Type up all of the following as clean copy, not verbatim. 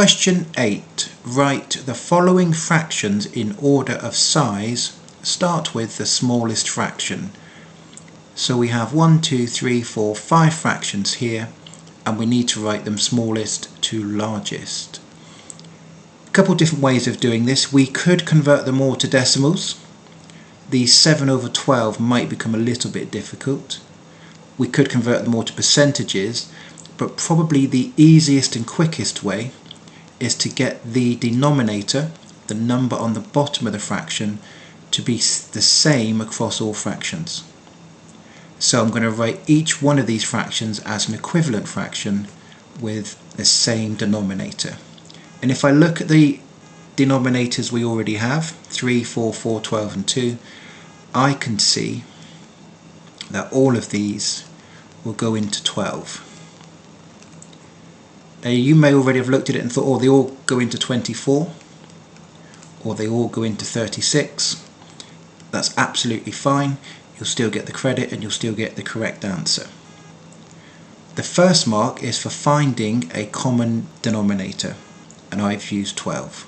Question 8. Write the following fractions in order of size. Start with the smallest fraction. So we have 1, 2, 3, 4, 5 fractions here, and we need to write them smallest to largest. A couple different ways of doing this. We could convert them all to decimals. The 7/12 might become a little bit difficult. We could convert them all to percentages, but probably the easiest and quickest way is to get the denominator, the number on the bottom of the fraction, to be the same across all fractions. So I'm going to write each one of these fractions as an equivalent fraction with the same denominator. And if I look at the denominators we already have, 3, 4, 4, 12 and 2, I can see that all of these will go into 12. Now you may already have looked at it and thought, oh, they all go into 24, or they all go into 36. That's absolutely fine. You'll still get the credit and you'll still get the correct answer. The first mark is for finding a common denominator, and I've used 12.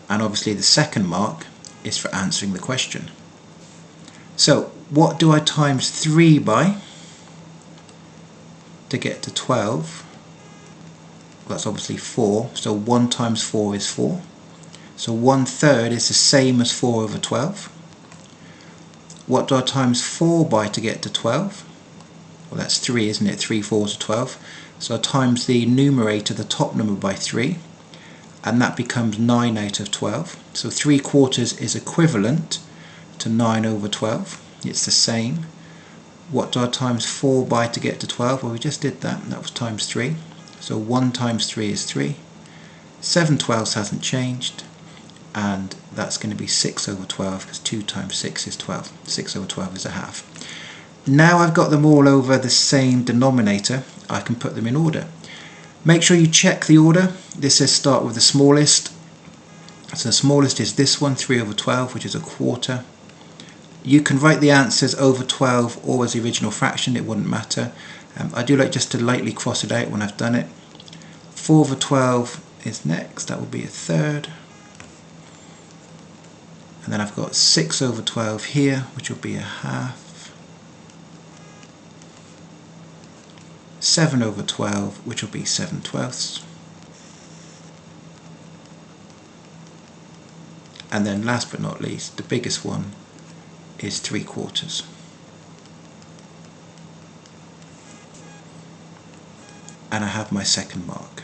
And obviously the second mark is for answering the question. So what do I times 3 by to get to 12? Well, that's obviously 4, so 1 times 4 is 4. So 1/3 is the same as 4/12. What do I times 4 by to get to 12? Well, that's 3, isn't it? 3 4s are 12. So I times the numerator, the top number, by 3, and that becomes 9/12. So 3/4 is equivalent to 9/12. It's the same. What do I times 4 by to get to 12? Well, we just did that, and that was times 3. So 1 times 3 is 3. 7/12 hasn't changed, and that's going to be 6/12, because 2 times 6 is 12. 6/12 is a half. Now I've got them all over the same denominator, I can put them in order. Make sure you check the order. This says start with the smallest. So the smallest is this one, 3/12, which is a quarter. You can write the answers over 12 or as the original fraction, it wouldn't matter. I do like just to lightly cross it out when I've done it. 4/12 is next, that will be a third. And then I've got 6/12 here, which will be a half. 7/12, which will be 7/12. And then last but not least, the biggest one is 3/4. And I have my second mark.